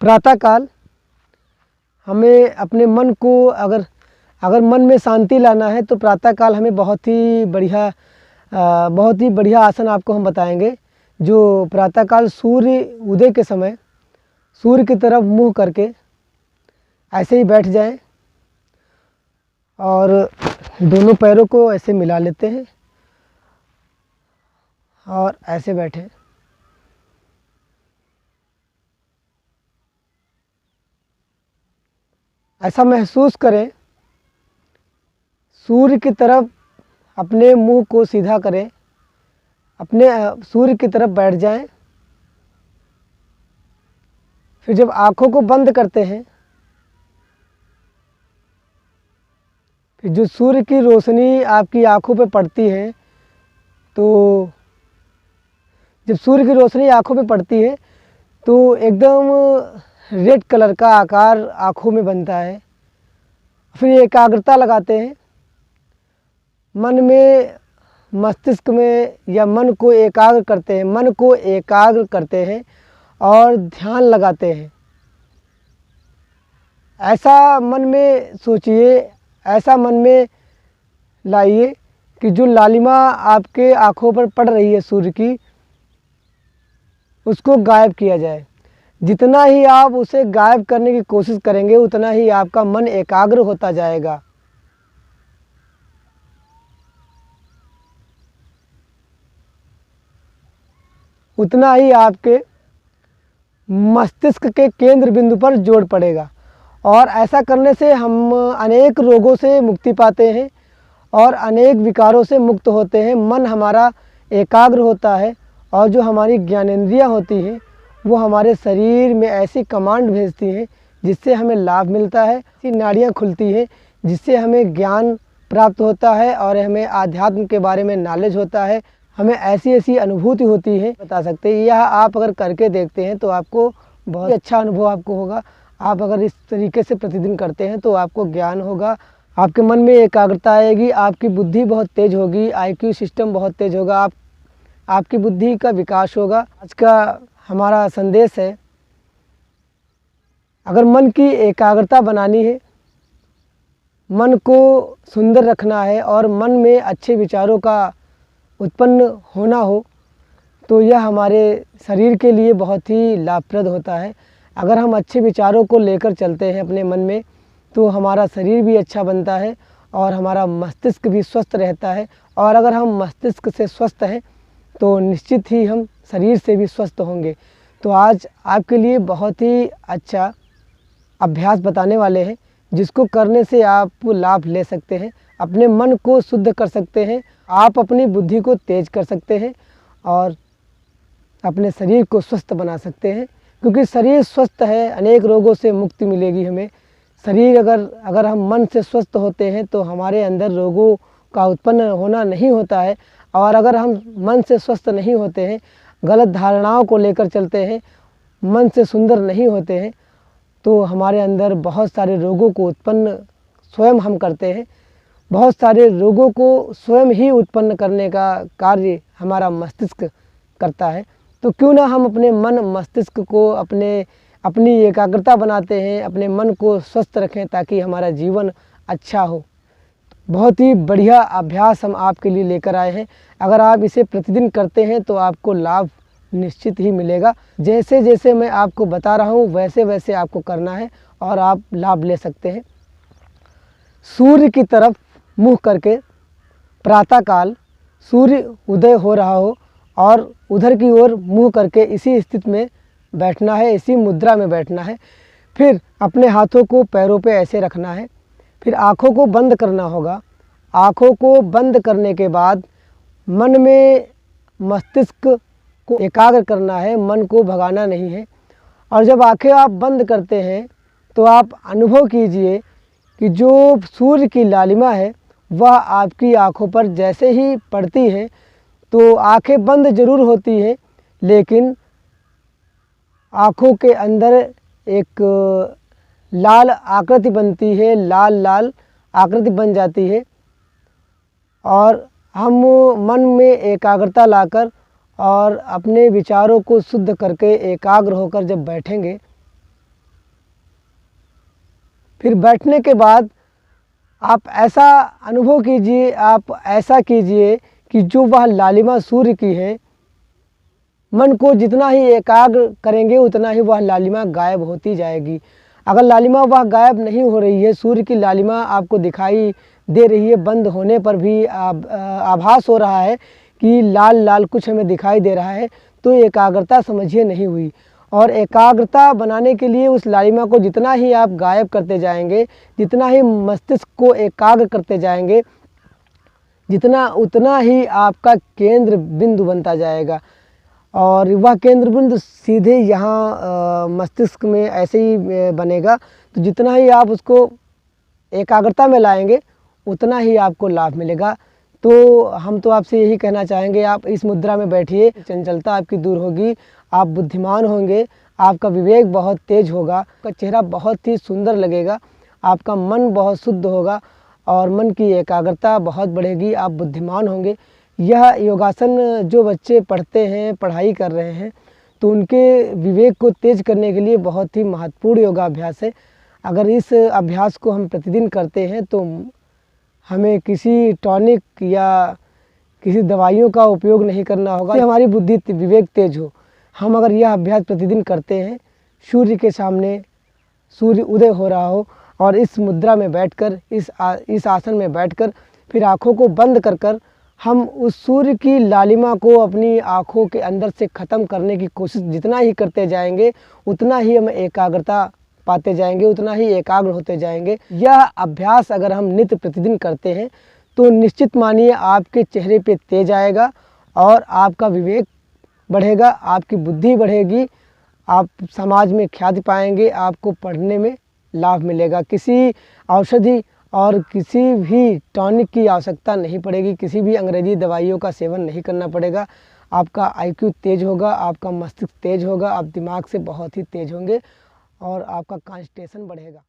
प्रातःकाल हमें अपने मन को अगर अगर मन में शांति लाना है तो प्रातःकाल हमें बहुत ही बढ़िया आसन आपको हम बताएंगे। जो प्रातःकाल सूर्य उदय के समय सूर्य की तरफ मुँह करके ऐसे ही बैठ जाएं और दोनों पैरों को ऐसे मिला लेते हैं और ऐसे बैठें। ऐसा महसूस करें, सूर्य की तरफ अपने मुंह को सीधा करें, अपने सूर्य की तरफ बैठ जाएं। फिर जब आँखों को बंद करते हैं, फिर जो सूर्य की रोशनी आपकी आँखों पे पड़ती है, तो जब सूर्य की रोशनी आँखों पे पड़ती है तो एकदम रेड कलर का आकार आँखों में बनता है। फिर एकाग्रता लगाते हैं, मन में मस्तिष्क में या मन को एकाग्र करते हैं और ध्यान लगाते हैं। ऐसा मन में सोचिए, ऐसा मन में लाइए कि जो लालिमा आपके आँखों पर पड़ रही है सूर्य की, उसको गायब किया जाए। जितना ही आप उसे गायब करने की कोशिश करेंगे उतना ही आपका मन एकाग्र होता जाएगा। उतना ही आपके मस्तिष्क के केंद्र बिंदु पर जोर पड़ेगा और ऐसा करने से हम अनेक रोगों से मुक्ति पाते हैं और अनेक विकारों से मुक्त होते हैं। मन हमारा एकाग्र होता है और जो हमारी ज्ञानेंद्रियां होती हैं वो हमारे शरीर में ऐसी कमांड भेजती हैं जिससे हमें लाभ मिलता है। ऐसी नाड़ियाँ खुलती हैं जिससे हमें ज्ञान प्राप्त होता है और हमें आध्यात्म के बारे में नॉलेज होता है। हमें ऐसी ऐसी अनुभूति होती है, बता सकते हैं। यह आप अगर करके देखते हैं तो आपको बहुत अच्छा अनुभव आपको होगा। आप अगर इस तरीके से प्रतिदिन करते हैं तो आपको ज्ञान होगा, आपके मन में एकाग्रता आएगी, आपकी बुद्धि बहुत तेज़ होगी, IQ सिस्टम बहुत तेज़ होगा, आपकी बुद्धि का विकास होगा। आज का हमारा संदेश है, अगर मन की एकाग्रता बनानी है, मन को सुंदर रखना है और मन में अच्छे विचारों का उत्पन्न होना हो तो यह हमारे शरीर के लिए बहुत ही लाभप्रद होता है। अगर हम अच्छे विचारों को लेकर चलते हैं अपने मन में तो हमारा शरीर भी अच्छा बनता है और हमारा मस्तिष्क भी स्वस्थ रहता है। और अगर हम मस्तिष्क से स्वस्थ हैं तो निश्चित ही हम शरीर से भी स्वस्थ होंगे। तो आज आपके लिए बहुत ही अच्छा अभ्यास बताने वाले हैं जिसको करने से आप लाभ ले सकते हैं, अपने मन को शुद्ध कर सकते हैं, आप अपनी बुद्धि को तेज कर सकते हैं और अपने शरीर को स्वस्थ बना सकते हैं। क्योंकि शरीर स्वस्थ है, अनेक रोगों से मुक्ति मिलेगी हमें। शरीर अगर हम मन से स्वस्थ होते हैं तो हमारे अंदर रोगों का उत्पन्न होना नहीं होता है। और अगर हम मन से स्वस्थ नहीं होते हैं, गलत धारणाओं को लेकर चलते हैं, मन से सुंदर नहीं होते हैं, तो हमारे अंदर बहुत सारे रोगों को उत्पन्न स्वयं हम करते हैं। बहुत सारे रोगों को स्वयं ही उत्पन्न करने का कार्य हमारा मस्तिष्क करता है। तो क्यों ना हम अपने मन मस्तिष्क को अपनी एकाग्रता बनाते हैं, अपने मन को स्वस्थ रखें ताकि हमारा जीवन अच्छा हो। बहुत ही बढ़िया अभ्यास हम आपके लिए लेकर आए हैं। अगर आप इसे प्रतिदिन करते हैं तो आपको लाभ निश्चित ही मिलेगा। जैसे जैसे मैं आपको बता रहा हूँ वैसे वैसे आपको करना है और आप लाभ ले सकते हैं। सूर्य की तरफ मुँह करके प्रातःकाल सूर्य उदय हो रहा हो और उधर की ओर मुँह करके इसी स्थिति में बैठना है, इसी मुद्रा में बैठना है। फिर अपने हाथों को पैरों पे ऐसे रखना है। फिर आँखों को बंद करना होगा। आँखों को बंद करने के बाद मन में मस्तिष्क को एकाग्र करना है, मन को भगाना नहीं है। और जब आँखें आप बंद करते हैं तो आप अनुभव कीजिए कि जो सूर्य की लालिमा है वह आपकी आँखों पर जैसे ही पड़ती है तो आँखें बंद ज़रूर होती हैं, लेकिन आँखों के अंदर एक लाल आकृति बनती है, लाल आकृति बन जाती है। और हम मन में एकाग्रता लाकर और अपने विचारों को शुद्ध करके एकाग्र होकर जब बैठेंगे फिर बैठने के बाद आप ऐसा अनुभव कीजिए, आप ऐसा अनुभव कीजिए, आप ऐसा कीजिए कि जो वह लालिमा सूर्य की है, मन को जितना ही एकाग्र करेंगे उतना ही वह लालिमा गायब होती जाएगी। अगर लालिमा वह गायब नहीं हो रही है, सूर्य की लालिमा आपको दिखाई दे रही है, बंद होने पर भी आभास हो रहा है कि लाल लाल कुछ हमें दिखाई दे रहा है, तो एकाग्रता समझिए नहीं हुई। और एकाग्रता बनाने के लिए उस लालिमा को जितना ही आप गायब करते जाएंगे, जितना ही मस्तिष्क को एकाग्र करते जाएंगे, उतना ही आपका केंद्र बिंदु बनता जाएगा। और वह केंद्र बिंदु सीधे यहाँ मस्तिष्क में ऐसे ही बनेगा। तो जितना ही आप उसको एकाग्रता में लाएंगे उतना ही आपको लाभ मिलेगा। तो हम तो आपसे यही कहना चाहेंगे, आप इस मुद्रा में बैठिए, चंचलता आपकी दूर होगी, आप बुद्धिमान होंगे, आपका विवेक बहुत तेज होगा, आपका चेहरा बहुत ही सुंदर लगेगा, आपका मन बहुत शुद्ध होगा और मन की एकाग्रता बहुत बढ़ेगी, आप बुद्धिमान होंगे। यह योगासन जो बच्चे पढ़ते हैं, पढ़ाई कर रहे हैं, तो उनके विवेक को तेज करने के लिए बहुत ही महत्वपूर्ण योगाभ्यास है। अगर इस अभ्यास को हम प्रतिदिन करते हैं तो हमें किसी टॉनिक या किसी दवाइयों का उपयोग नहीं करना होगा, हमारी बुद्धि विवेक तेज हो। हम अगर यह अभ्यास प्रतिदिन करते हैं, सूर्य के सामने सूर्य उदय हो रहा हो और इस मुद्रा में बैठकर, इस आसन में बैठकर फिर आँखों को बंद कर हम उस सूर्य की लालिमा को अपनी आँखों के अंदर से ख़त्म करने की कोशिश जितना ही करते जाएंगे, उतना ही हम एकाग्रता पाते जाएंगे, उतना ही एकाग्र होते जाएंगे। यह अभ्यास अगर हम नित्य प्रतिदिन करते हैं तो निश्चित मानिए आपके चेहरे पे तेज आएगा और आपका विवेक बढ़ेगा, आपकी बुद्धि बढ़ेगी, आप समाज में ख्याति पाएंगे, आपको पढ़ने में लाभ मिलेगा। किसी औषधि और किसी भी टॉनिक की आवश्यकता नहीं पड़ेगी, किसी भी अंग्रेजी दवाइयों का सेवन नहीं करना पड़ेगा। आपका आईक्यू तेज होगा, आपका मस्तिष्क तेज होगा, आप दिमाग से बहुत ही तेज होंगे और आपका कंसंट्रेशन बढ़ेगा।